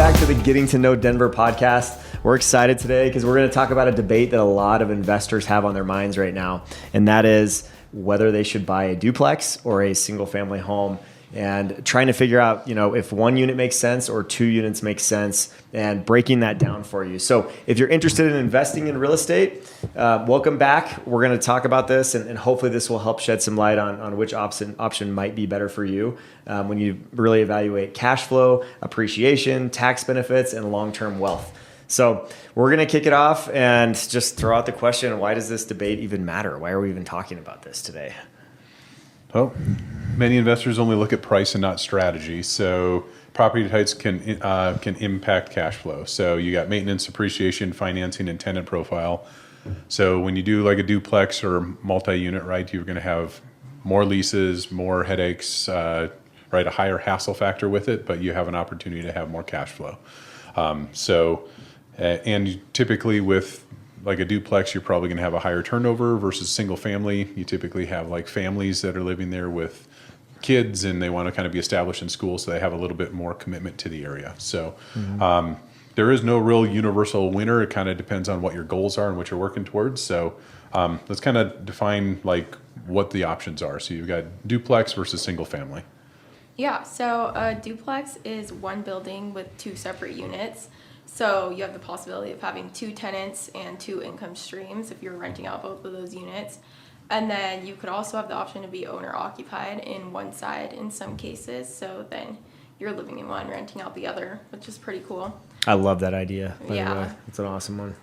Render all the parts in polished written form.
back to the Getting to Know Denver podcast. We're excited today because we're going to talk about a debate that a lot of investors have on their minds right now, and that is whether they should buy a duplex or a single family home, and trying to figure out, if one unit makes sense or two units make sense, and breaking that down for you. So if you're interested in investing in real estate, welcome back. We're going to talk about this, and hopefully this will help shed some light on which option might be better for you when you really evaluate cash flow, appreciation, tax benefits, and long-term wealth. So we're going to kick it off and just throw out the question, why does this debate even matter? Why are we even talking about this today? Well, many investors only look at price and not strategy. So property types can impact cash flow. So you got maintenance, appreciation, financing, and tenant profile. So when you do like a duplex or multi-unit, right, you're going to have more leases, more headaches, right, a higher hassle factor with it, but you have an opportunity to have more cash flow. And typically with like a duplex, you're probably going to have a higher turnover versus single family. You typically have like families that are living there with kids and they want to kind of be established in school, so they have a little bit more commitment to the area. So there is no real universal winner. It kind of depends on what your goals are and what you're working towards. So let's kind of define like what the options are. So you've got duplex versus single family. Yeah, so a duplex is one building with two separate units. So you have the possibility of having two tenants and two income streams if you're renting out both of those units. And then you could also have the option to be owner occupied in one side in some cases. So then you're living in one, renting out the other, which is pretty cool. I love that idea, by the Yeah. way. It's an awesome one.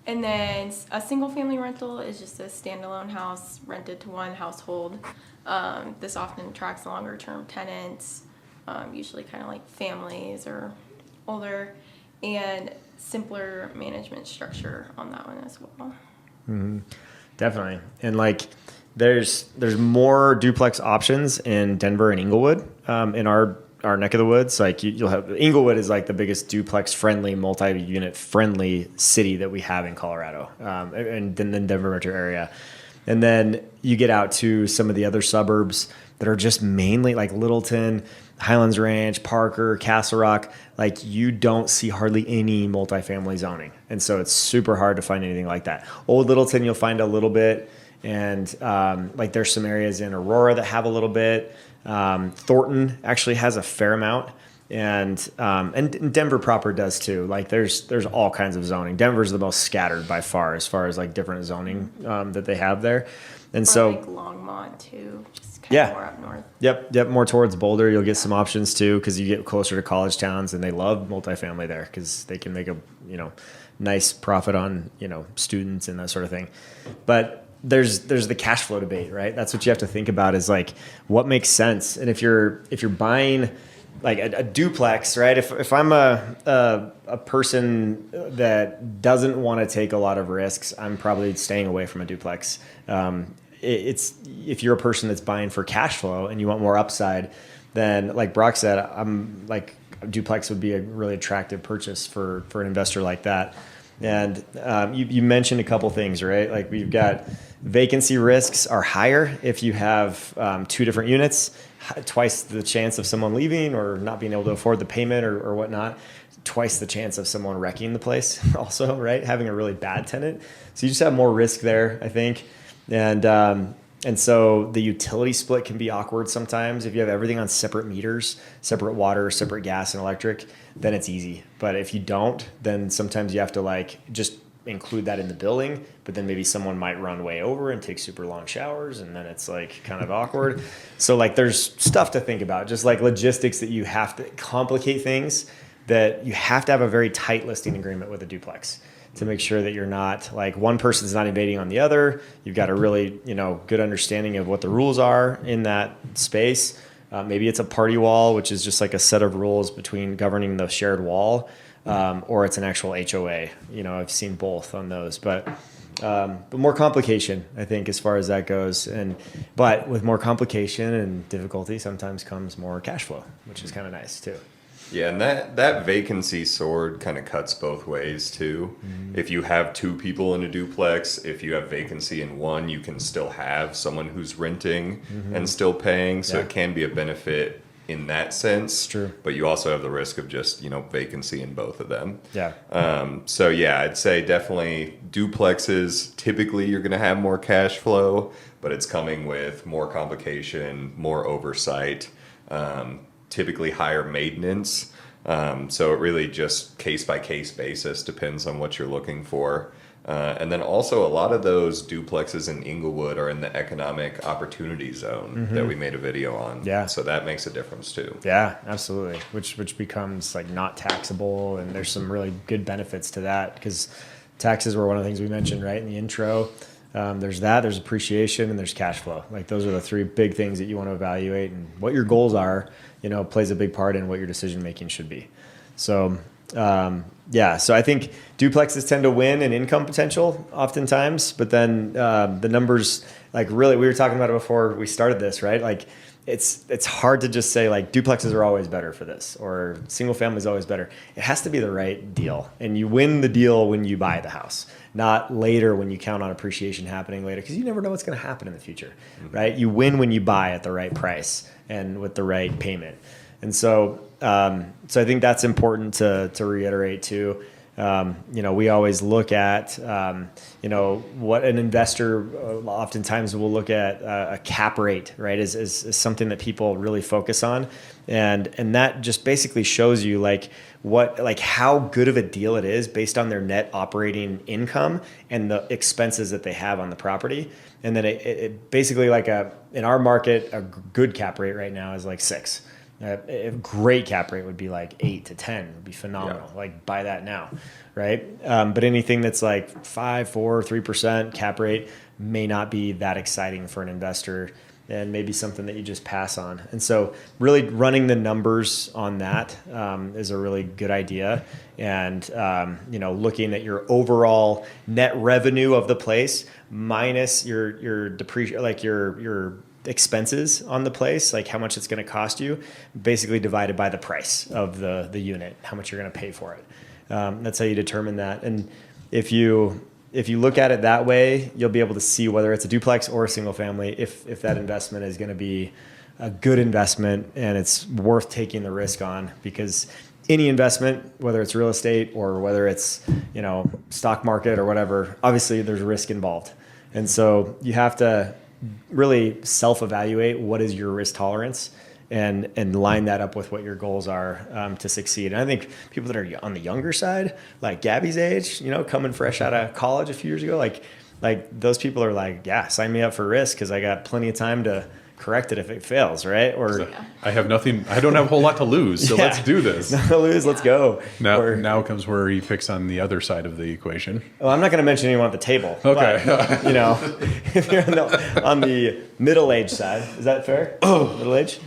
And then a single family rental is just a standalone house rented to one household. This often attracts longer term tenants, usually kind of like families or older, and simpler management structure on that one as well. Mm-hmm. Definitely. And like there's more duplex options in Denver and Inglewood, in our neck of the woods. Like you'll have Inglewood is like the biggest duplex friendly, multi-unit friendly city that we have in Colorado, and then the Denver metro area. And then you get out to some of the other suburbs that are just mainly like Littleton, Highlands Ranch, Parker, Castle Rock. Like you don't see hardly any multifamily zoning. And so it's super hard to find anything like that. Old Littleton, you'll find a little bit. And like there's some areas in Aurora that have a little bit. Thornton actually has a fair amount. And Denver proper does too. Like there's all kinds of zoning. Denver's the most scattered by far as like different zoning that they have there. And or so like Longmont too, just kind of more up north. Yep, more towards Boulder. You'll get some options too because you get closer to college towns, and they love multifamily there because they can make a nice profit on students and that sort of thing. But there's the cash flow debate, right? That's what you have to think about is like what makes sense. And if you're buying like a duplex, right? If I'm a person that doesn't want to take a lot of risks, I'm probably staying away from a duplex. It's if you're a person that's buying for cash flow and you want more upside, then like Brock said, I'm like a duplex would be a really attractive purchase for an investor like that. And you mentioned a couple things, right? Like we've got vacancy risks are higher if you have two different units, twice the chance of someone leaving or not being able to afford the payment or whatnot, twice the chance of someone wrecking the place also, right? Having a really bad tenant. So you just have more risk there, I think. And so the utility split can be awkward sometimes. If you have everything on separate meters, separate water, separate gas and electric, then it's easy. But if you don't, then sometimes you have to like just include that in the building, but then maybe someone might run way over and take super long showers, and then it's like kind of awkward. So like there's stuff to think about, just like logistics that you have to complicate things, that you have to have a very tight listing agreement with a duplex to make sure that you're not like one person's not invading on the other. You've got a really, good understanding of what the rules are in that space. Maybe it's a party wall, which is just like a set of rules between governing the shared wall, or it's an actual HOA. I've seen both on those, but more complication, I think, as far as that goes. But with more complication and difficulty, sometimes comes more cash flow, which is kind of nice too. Yeah, and that vacancy sword kind of cuts both ways too. Mm-hmm. If you have two people in a duplex, if you have vacancy in one, you can still have someone who's renting and still paying. So it can be a benefit in that sense. True. But you also have the risk of just, vacancy in both of them. Yeah. So yeah, I'd say definitely duplexes. Typically, you're going to have more cash flow, but it's coming with more complication, more oversight, typically higher maintenance. So it really just case by case basis depends on what you're looking for. And then also a lot of those duplexes in Inglewood are in the economic opportunity zone that we made a video on. Yeah. So that makes a difference too. Yeah, absolutely. Which becomes like not taxable, and there's some really good benefits to that because taxes were one of the things we mentioned right in the intro. There's appreciation, and there's cash flow. Like those are the three big things that you want to evaluate, and what your goals are, plays a big part in what your decision making should be. So so I think duplexes tend to win in income potential oftentimes, but then the numbers, like really, we were talking about it before we started this, right? Like it's hard to just say like duplexes are always better for this or single family is always better. It has to be the right deal, and you win the deal when you buy the house, not later when you count on appreciation happening later, because you never know what's going to happen in the future, right? You win when you buy at the right price and with the right payment. And so I think that's important to reiterate too. We always look at, what an investor oftentimes will look at a cap rate, right, is something that people really focus on. And that just basically shows you how good of a deal it is based on their net operating income and the expenses that they have on the property. And then it basically in our market, a good cap rate right now is like 6. A great cap rate would be like 8 to 10 would be phenomenal. Yeah. Like buy that now, right? But anything that's like 5, 4, 3% cap rate may not be that exciting for an investor, and maybe something that you just pass on. And so really running the numbers on that is a really good idea. And, looking at your overall net revenue of the place minus your depreciation, like your expenses on the place, like how much it's going to cost you, basically divided by the price of the unit, how much you're going to pay for it. That's how you determine that. And if you look at it that way, you'll be able to see whether it's a duplex or a single family, if that investment is going to be a good investment and it's worth taking the risk on. Because any investment, whether it's real estate or whether it's stock market or whatever, obviously there's risk involved. And so you have to really self-evaluate what is your risk tolerance and line that up with what your goals are to succeed. And I think people that are on the younger side, like Gabby's age, coming fresh out of college a few years ago, like those people are like, yeah, sign me up for risk because I got plenty of time to correct it if it fails, right? Or I don't have a whole lot to lose, so let's do this. Not to lose, let's go. Now comes where he picks on the other side of the equation. Well, I'm not going to mention anyone at the table. Okay. But, if you're on the middle-aged side, is that fair? Middle-aged?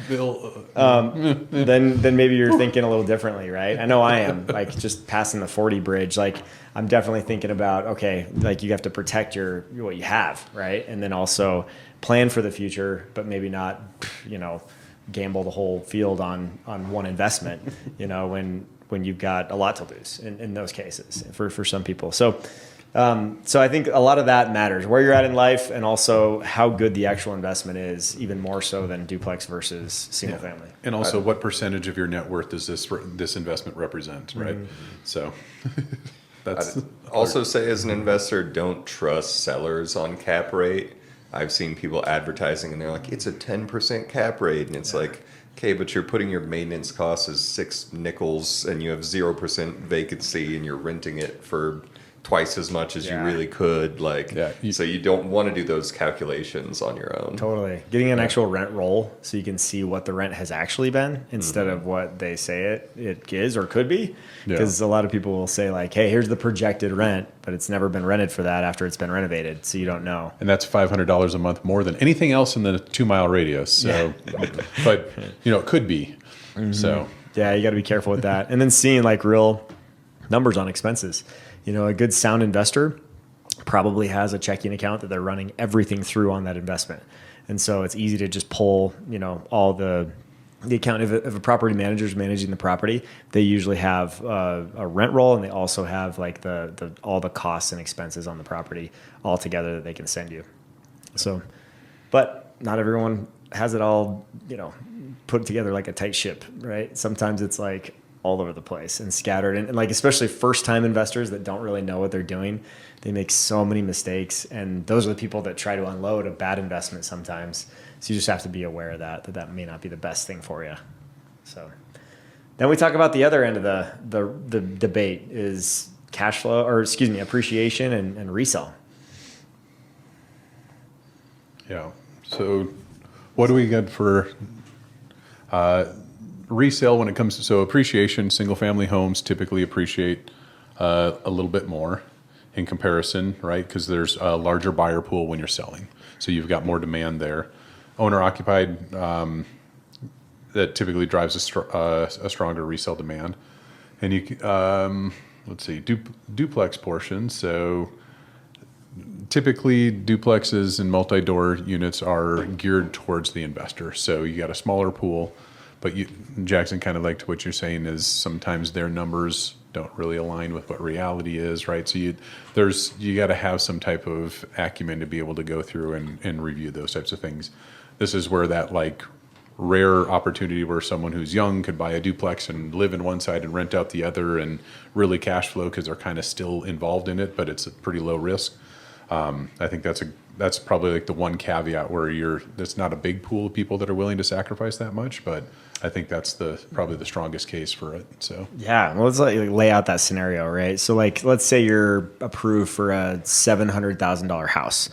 Then maybe you're thinking a little differently, right? I know I am, like just passing the 40 bridge. Like I'm definitely thinking about, okay, like you have to protect what you have, right? And then also plan for the future, but maybe not, gamble the whole field on one investment, when you've got a lot to lose in those cases for some people. So I think a lot of that matters, where you're at in life and also how good the actual investment is, even more so than duplex versus single family. And also what percentage of your net worth does this investment represent, right? So that's I'd also say as an investor, don't trust sellers on cap rate. I've seen people advertising and they're like, it's a 10% cap rate. And it's like, okay, but you're putting your maintenance costs as 6 nickels and you have 0% vacancy and you're renting it for twice as much as you really could. So you don't want to do those calculations on your own. Totally. Getting an actual rent roll so you can see what the rent has actually been instead of what they say it is or could be. Because a lot of people will say like, hey, here's the projected rent, but it's never been rented for that after it's been renovated. So you don't know. And that's $500 a month more than anything else in the 2-mile radius. So, but it could be. So yeah, you got to be careful with that. And then seeing like real numbers on expenses. A good sound investor probably has a checking account that they're running everything through on that investment. And so it's easy to just pull, all the account. If a property manager is managing the property, they usually have a rent roll, and they also have like all the costs and expenses on the property all together that they can send you. So, but not everyone has it all, put together like a tight ship, right? Sometimes it's like all over the place and scattered, and like especially first time investors that don't really know what they're doing, they make so many mistakes, and those are the people that try to unload a bad investment sometimes. So you just have to be aware of that may not be the best thing for you. So then we talk about the other end of the debate is cash flow, or excuse me, appreciation and resale. Yeah. So what do we get for resale when it comes to, so appreciation? Single family homes typically appreciate a little bit more in comparison, right? Because there's a larger buyer pool when you're selling. So you've got more demand there. Owner occupied, that typically drives a stronger resale demand. And let's see, duplex portion. So typically duplexes and multi-door units are geared towards the investor. So you got a smaller pool, but Jackson, kind of like to what you're saying is sometimes their numbers don't really align with what reality is, right? So you got to have some type of acumen to be able to go through and review those types of things. This is where that like rare opportunity where someone who's young could buy a duplex and live in one side and rent out the other and really cash flow because they're kind of still involved in it, but it's a pretty low risk. I think that's probably like the one caveat where there's not a big pool of people that are willing to sacrifice that much, but I think that's probably the strongest case for it. So yeah, well, let's lay out that scenario, right? So like, let's say you're approved for a $700,000 house,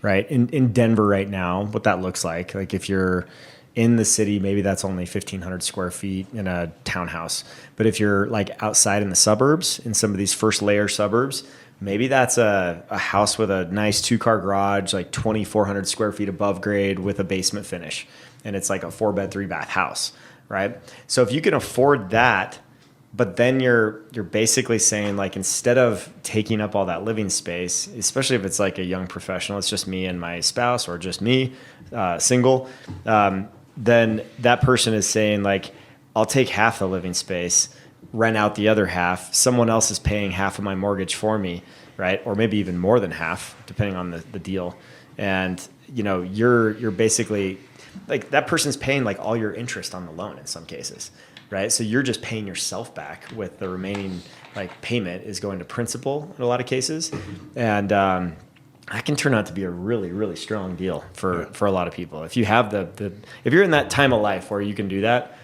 right? In Denver right now, what that looks like if you're in the city, maybe that's only 1,500 square feet in a townhouse. But if you're like outside in the suburbs, in some of these first layer suburbs, maybe that's a house with a nice 2-car garage, like 2,400 square feet above grade with a basement finish. And it's like a 4-bed, 3-bath house, right? So if you can afford that, but then you're basically saying like, instead of taking up all that living space, especially if it's like a young professional, it's just me and my spouse, or just me, single, then that person is saying like, I'll take half the living space, rent out the other half. Someone else is paying half of my mortgage for me, right? Or maybe even more than half, depending on the deal. And you're basically like, that person's paying like all your interest on the loan in some cases, right? So you're just paying yourself back, with the remaining like payment is going to principal in a lot of cases. And that can turn out to be a really, really strong deal for a lot of people. If you have if you're in that time of life where you can do that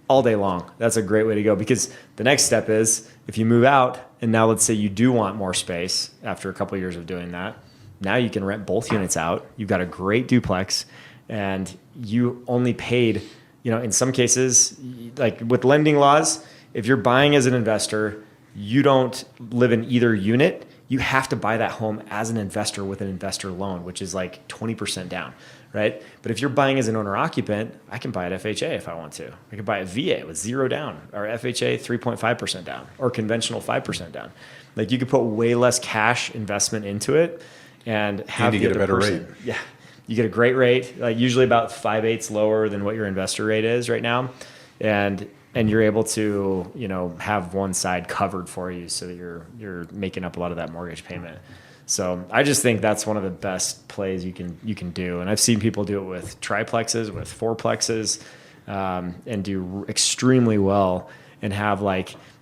all day long, that's a great way to go. Because the next step is, if you move out and now let's say you do want more space after a couple of years of doing that, now you can rent both units out. You've got a great duplex, and you only paid, in some cases, like with lending laws, if you're buying as an investor, you don't live in either unit. You have to buy that home as an investor with an investor loan, which is like 20% down, right? But if you're buying as an owner occupant, I can buy at FHA if I want to. I can buy at VA with 0 down, or FHA 3.5% down, or conventional 5% down. Like, you could put way less cash investment into it and have you get a better rate. Yeah, you get a great rate, like usually about 5/8 lower than what your investor rate is right now, and you're able to have one side covered for you, so that you're making up a lot of that mortgage payment. So I just think that's one of the best plays you can do, and I've seen people do it with triplexes, with fourplexes, and do extremely well, and have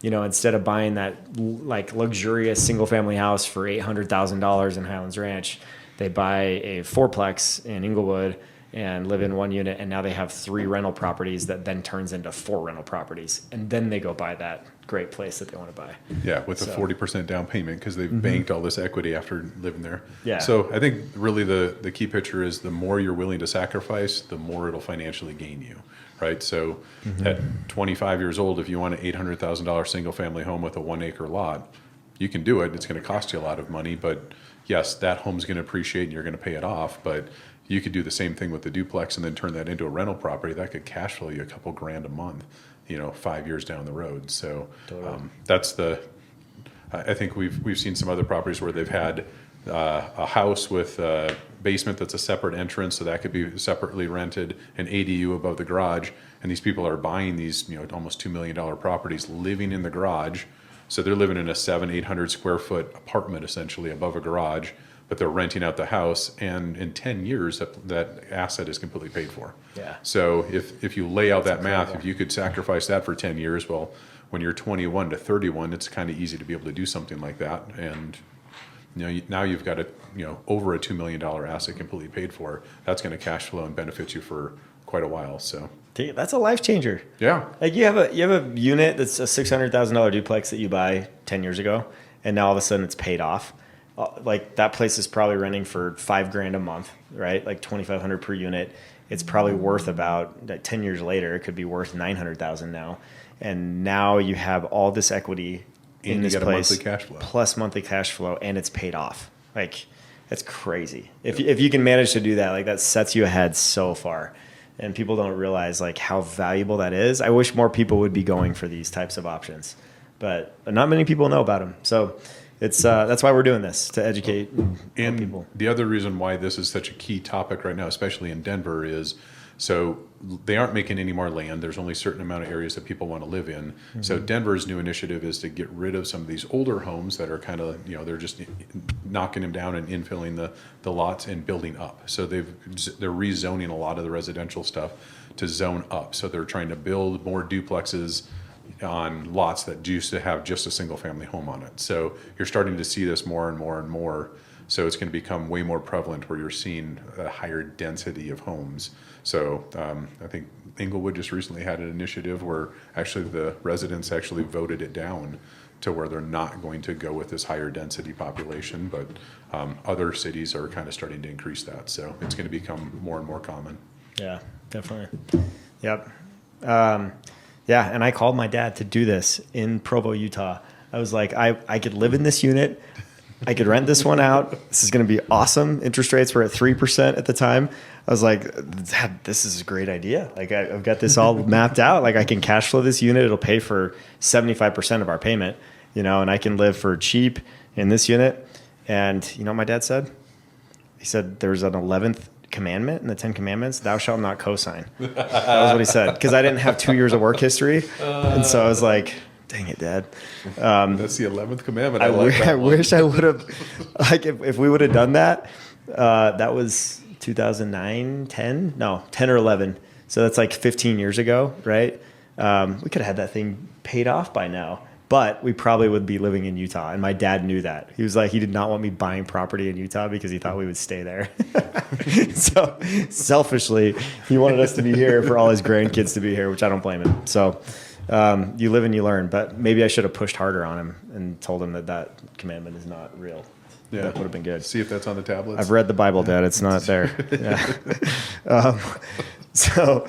instead of buying that like luxurious single family house for $800,000 in Highlands Ranch, they buy a fourplex in Inglewood and live in one unit, and now they have 3 rental properties that then turns into 4 rental properties, and then they go buy that great place that they want to buy. Yeah, with a 40% down payment, because they've banked all this equity after living there. Yeah. So I think really the key picture is, the more you're willing to sacrifice, the more it'll financially gain you, right? So at 25 years old, if you want an $800,000 single family home with a 1-acre lot, you can do it. It's going to cost you a lot of money, but yes, that home's going to appreciate and you're going to pay it off. But you could do the same thing with the duplex and then turn that into a rental property that could cash flow you a couple grand a month, 5 years down the road. So that's I think we've seen some other properties where they've had a house with a basement that's a separate entrance, so that could be separately rented, an ADU above the garage, and these people are buying these almost $2 million properties, living in the garage. So they're living in a 700-800 square foot apartment essentially above a garage, but they're renting out the house, and in 10 years that asset is completely paid for. Yeah. So if you lay out that math, incredible. if you could sacrifice that for 10 years, well, when you're 21 to 31, it's kind of easy to be able to do something like that. And now you've got over a $2 million asset completely paid for. That's going to cash flow and benefit you for quite a while. So That's a life changer. yeah, Like you have a unit that's a $600,000 duplex that you buy 10 years ago, and now all of a sudden it's paid off. Like that place is probably renting for $5,000 a month, right? Like $2,500 per unit. It's probably worth about 10 years later. It could be worth $900,000 now, and now you have all this equity in and you this get place a monthly cash flow. plus monthly cash flow, and it's paid off. Like that's crazy. If you can manage to do that, like that sets you ahead so far. And people don't realize like how valuable that is. I wish more people would be going for these types of options, but not many people know about them. So it's that's why we're doing this, to educate And people. the other reason why this is such a key topic right now, especially in Denver, is so they aren't making any more land. There's only a certain amount of areas that people want to live in. Mm-hmm. So Denver's new initiative is to get rid of some of these older homes that are kind of, they're just knocking them down and infilling the lots and building up. So they're rezoning a lot of the residential stuff to zone up. So they're trying to build more duplexes on lots that used to have just a single family home on it. So you're starting to see this more and more and more. So it's going to become way more prevalent where you're seeing a higher density of homes. So I think Inglewood just recently had an initiative where actually the residents actually voted it down to where they're not going to go with this higher density population, but other cities are kind of starting to increase that. So it's going to become more and more common. Yeah, definitely. Yep. Yeah, and I called my dad to do this in Provo, Utah. I was like, I could live in this unit. I could rent this one out. This is going to be awesome. Interest rates were at 3% at the time. I was like, Dad, this is a great idea. Like I've got this all mapped out. Like I can cash flow this unit. It'll pay for 75% of our payment, and I can live for cheap in this unit. And you know what my dad said? He said there's an 11th commandment in the 10 commandments, thou shalt not cosign. That was what he said. Because I didn't have 2 years of work history. And so I was like, dang it, Dad. That's the 11th commandment. I I wish I would have, like if we would have done that, that was 2009, 10 or 11. So that's like 15 years ago, right? We could have had that thing paid off by now, but we probably would be living in Utah. And my dad knew that. He was like, he did not want me buying property in Utah because he thought we would stay there. So selfishly, he wanted us to be here for all his grandkids to be here, which I don't blame him. So you live and you learn, but maybe I should have pushed harder on him and told him that commandment is not real. Yeah. That would have been good. See if that's on the tablets. I've read the Bible, Dad. It's not there. Yeah. So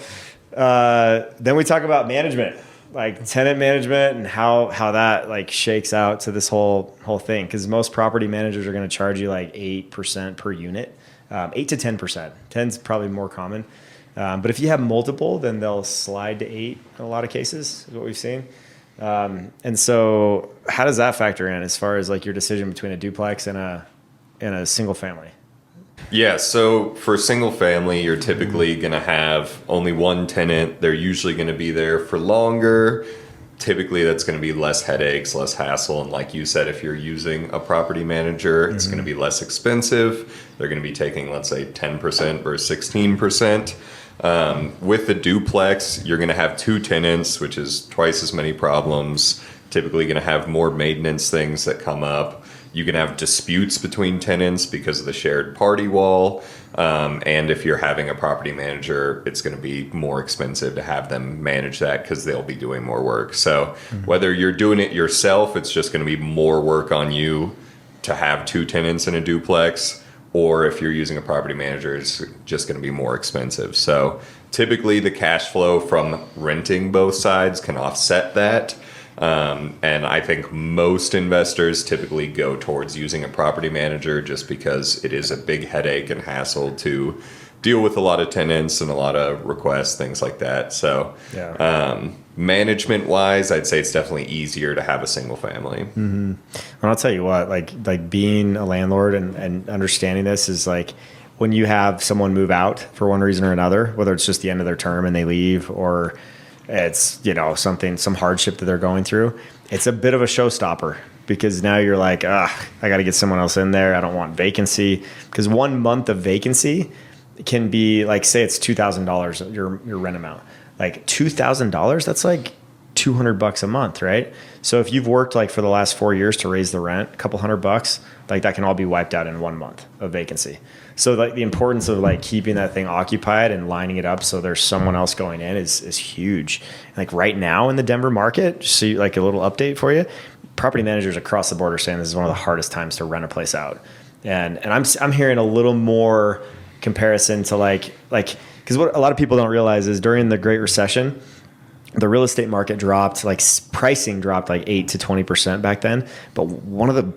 then we talk about management, like tenant management, and how that like shakes out to this whole thing. Because most property managers are going to charge you like 8% per unit, 8 to 10%. 10 is probably more common. But if you have multiple, then they'll slide to 8 in a lot of cases, is what we've seen. And so how does that factor in as far as like your decision between a duplex and a single family? Yeah, so for single family, you're typically going to have only one tenant. They're usually going to be there for longer. Typically, that's going to be less headaches, less hassle. And like you said, if you're using a property manager, it's going to be less expensive. They're going to be taking, let's say, 10% versus 16%. With the duplex, you're going to have 2 tenants, which is twice as many problems. Typically going to have more maintenance things that come up. You can have disputes between tenants because of the shared party wall. And if you're having a property manager, it's going to be more expensive to have them manage that because they'll be doing more work. So whether you're doing it yourself, it's just going to be more work on you to have 2 tenants in a duplex. Or if you're using a property manager, it's just going to be more expensive. So typically the cash flow from renting both sides can offset that. And I think most investors typically go towards using a property manager just because it is a big headache and hassle to deal with a lot of tenants and a lot of requests, things like that. So management wise, I'd say it's definitely easier to have a single family. Mm-hmm. And I'll tell you what, like being a landlord and understanding this is like when you have someone move out for one reason or another, whether it's just the end of their term and they leave, or it's, some hardship that they're going through, it's a bit of a showstopper. because now you're like, I got to get someone else in there. I don't want vacancy, because 1 month of vacancy can be like, say it's $2,000 your rent amount. Like $2,000, that's like $200 a month, right? So if you've worked like for the last 4 years to raise the rent, a couple $100, like that can all be wiped out in 1 month of vacancy. So like the importance of like keeping that thing occupied and lining it up so there's someone else going in is huge. Like right now in the Denver market, just so like a little update for you, property managers across the board are saying this is one of the hardest times to rent a place out. And I'm hearing a little more comparison to like because what a lot of people don't realize is during the Great Recession, the real estate market dropped, like pricing dropped like 8 to 20% back then. But one of the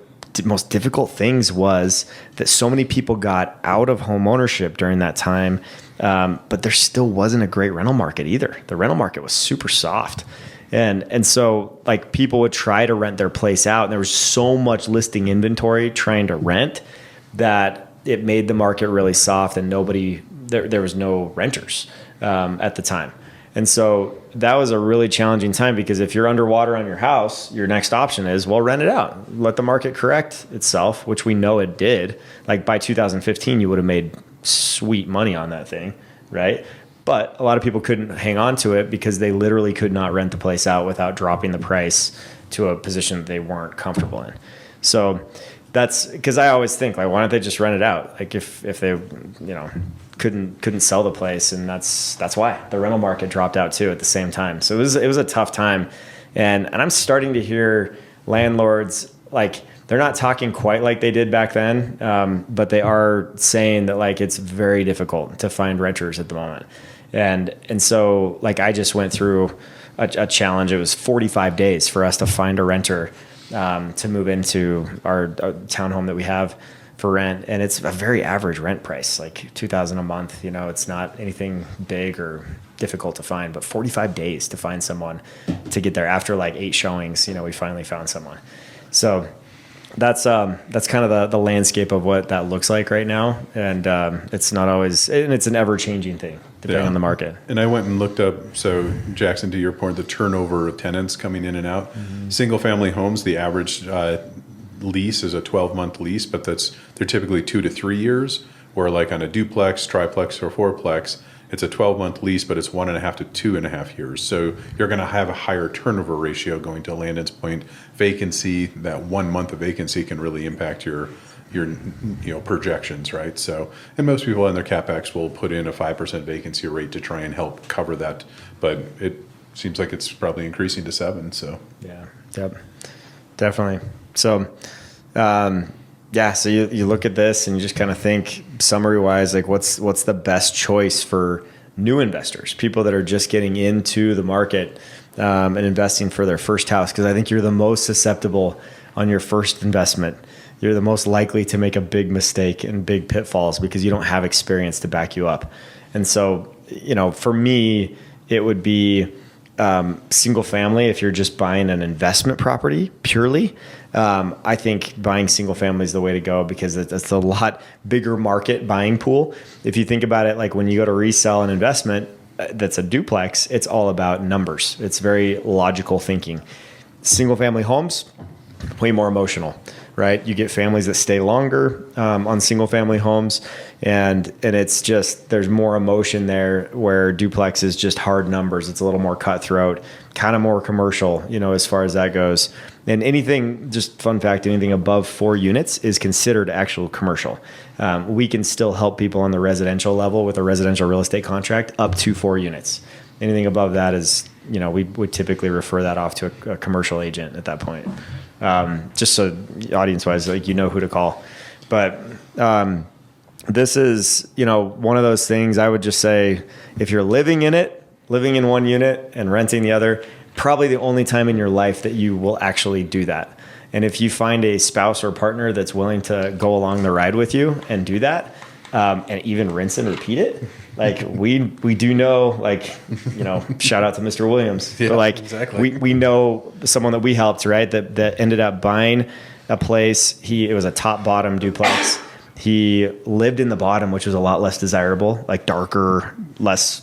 most difficult things was that so many people got out of home ownership during that time. But there still wasn't a great rental market either. The rental market was super soft. And so like people would try to rent their place out, and there was so much listing inventory trying to rent that it made the market really soft, and there was no renters at the time. And so that was a really challenging time, because if you're underwater on your house, your next option is, well, rent it out. Let the market correct itself, which we know it did. Like by 2015, you would have made sweet money on that thing, right? But a lot of people couldn't hang on to it because they literally could not rent the place out without dropping the price to a position that they weren't comfortable in. So that's because I always think, like, why don't they just rent it out? Like if they, couldn't sell the place, and that's why the rental market dropped out too at the same time. So it was a tough time, and I'm starting to hear landlords, like, they're not talking quite like they did back then, but they are saying that like it's very difficult to find renters at the moment, and so like I just went through a challenge. It was 45 days for us to find a renter to move into our townhome that we have for rent, and it's a very average rent price, like $2,000 a month. It's not anything big or difficult to find, but 45 days to find someone to get there. After like 8 showings, we finally found someone. So that's kind of the landscape of what that looks like right now, and it's not always, and it's an ever-changing thing depending on the market. And I went and looked up, so Jackson, to your point, the turnover of tenants coming in and out. Mm-hmm. Single-family homes, the average lease is a 12-month lease, but they're typically 2 to 3 years. Where like on a duplex, triplex, or fourplex, it's a 12-month lease, but it's 1.5 to 2.5 years. So you're going to have a higher turnover ratio. Going to Landon's point, vacancy, that 1 month of vacancy can really impact your projections, right? So, and most people in their CapEx will put in a 5% vacancy rate to try and help cover that, but it seems like it's probably increasing to 7%. So yeah, yep, definitely. So, so you look at this and you just kind of think, summary wise, like what's the best choice for new investors, people that are just getting into the market and investing for their first house? Because I think you're the most susceptible on your first investment. You're the most likely to make a big mistake and big pitfalls because you don't have experience to back you up. And so, for me, it would be single family. If you're just buying an investment property purely, I think buying single family is the way to go, because it's a lot bigger market buying pool. If you think about it, like when you go to resell an investment that's a duplex, it's all about numbers. It's very logical thinking. Single family homes, way more emotional, right? You get families that stay longer on single family homes, and it's just, there's more emotion there, where duplex is just hard numbers. It's a little more cutthroat, kind of more commercial, as far as that goes. And anything, just fun fact, anything above 4 units is considered actual commercial. We can still help people on the residential level with a residential real estate contract up to 4 units. Anything above that is, we would typically refer that off to a commercial agent at that point. Just so audience-wise, like, who to call. But this is, one of those things. I would just say, if you're living in one unit and renting the other, probably the only time in your life that you will actually do that. And if you find a spouse or partner that's willing to go along the ride with you and do that, and even rinse and repeat it, like we do know, like, shout out to Mr. Williams, yeah, but like, exactly. we know someone that we helped, right? That ended up buying a place. It was a top bottom duplex. He lived in the bottom, which was a lot less desirable, like darker, less,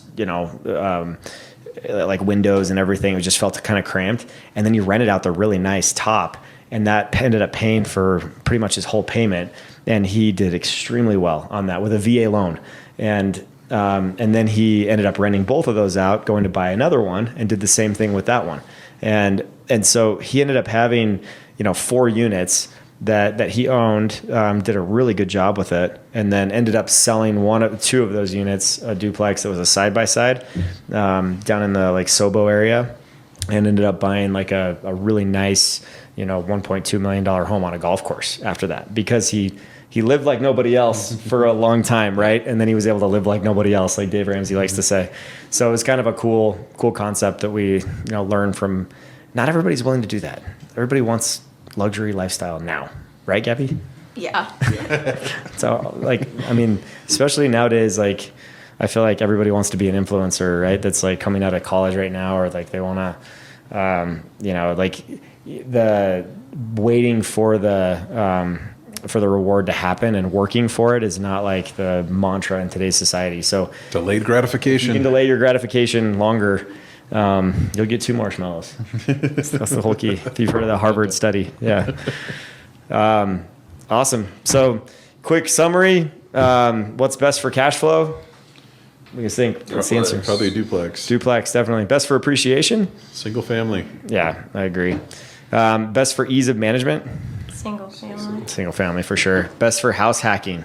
like windows and everything. It just felt kind of cramped. And then you rented out the really nice top, and that ended up paying for pretty much his whole payment. And he did extremely well on that with a VA loan. And then he ended up renting both of those out, going to buy another one, and did the same thing with that one. And so he ended up having, 4 units that he owned, did a really good job with it, and then ended up selling 2 of those units, a duplex that was a side-by-side, down in the Sobo area, and ended up buying like a really nice, $1.2 million home on a golf course after that, because he lived like nobody else for a long time, right? And then he was able to live like nobody else, like Dave Ramsey likes to say. So it was kind of a cool concept that we learned from. Not everybody's willing to do that. Everybody wants luxury lifestyle now, right, Gabby? Yeah. So especially nowadays, I feel like everybody wants to be an influencer, right? That's coming out of college right now, or they want to, the waiting for the reward to happen and working for it is not the mantra in today's society. So Delayed gratification. you can delay your gratification longer. You'll get 2 marshmallows. That's the whole key. If you've heard of the Harvard study. Yeah. Awesome. So quick summary. What's best for cash flow? What do you think? What's the answer? Probably a duplex. Duplex, definitely. Best for appreciation? Single family. Yeah, I agree. Best for ease of management? Single family. Single family for sure. Best for house hacking?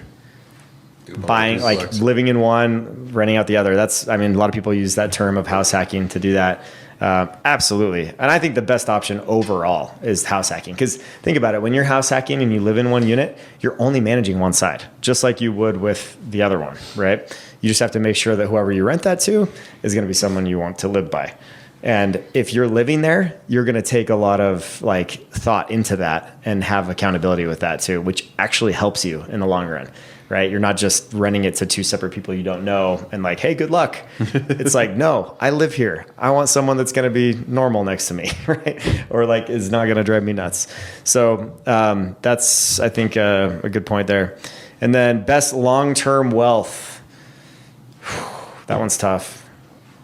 Buying, Duplex. living in one, renting out the other. A lot of people use that term of house hacking to do that. Absolutely. And I think the best option overall is house hacking. Because think about it. When you're house hacking and you live in one unit, you're only managing one side, just like you would with the other one, right? You just have to make sure that whoever you rent that to is going to be someone you want to live by. And if you're living there, you're going to take a lot of thought into that and have accountability with that too, which actually helps you in the long run, right? You're not just renting it to 2 separate people you don't know and hey, good luck. It's no, I live here. I want someone that's going to be normal next to me, right? Or is not going to drive me nuts. So that's, I think, a good point there. And then best long-term wealth. That one's tough.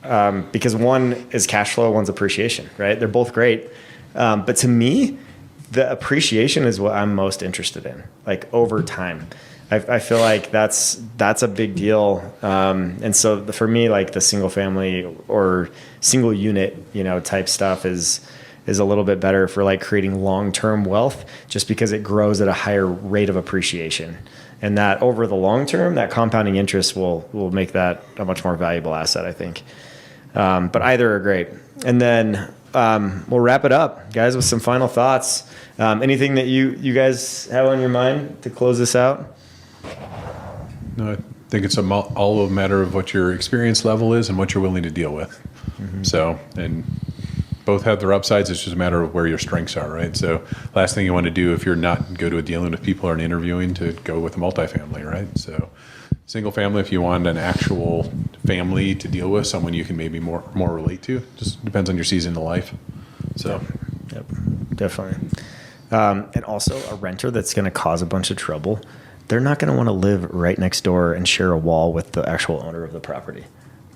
Because one is cash flow, one's appreciation, right? They're both great. But to me, the appreciation is what I'm most interested in, over time. I feel like that's a big deal. And so for me, the single family or single unit, type stuff is a little bit better for creating long-term wealth, just because it grows at a higher rate of appreciation. And that over the long term, that compounding interest will make that a much more valuable asset, I think. But either are great. And then we'll wrap it up, guys, with some final thoughts. Anything that you guys have on your mind to close this out? No, I think it's all a matter of what your experience level is and what you're willing to deal with. Mm-hmm. So, and both have their upsides. It's just a matter of where your strengths are, right? So last thing you want to do if you're not go to a dealing with people or an interviewing, to go with a multifamily, right? So single family, if you want an actual family to deal with, someone you can maybe more relate to, just depends on your season of life. So Yep, definitely. And also a renter that's going to cause a bunch of trouble. They're not going to want to live right next door and share a wall with the actual owner of the property,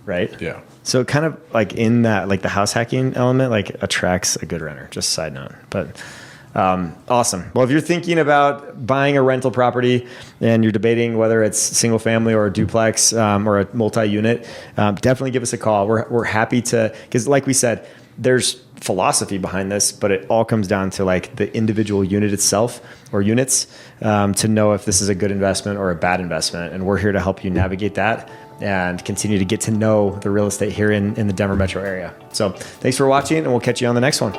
right? yeah. So kind of in that, the house hacking element, attracts a good renter, just a side note. But awesome. Well, if you're thinking about buying a rental property and you're debating whether it's single family or a duplex or a multi-unit, definitely give us a call. We're happy to, because like we said, there's philosophy behind this, but it all comes down to the individual unit itself or units to know if this is a good investment or a bad investment. And we're here to help you navigate that and continue to get to know the real estate here in the Denver metro area. So thanks for watching, and we'll catch you on the next one.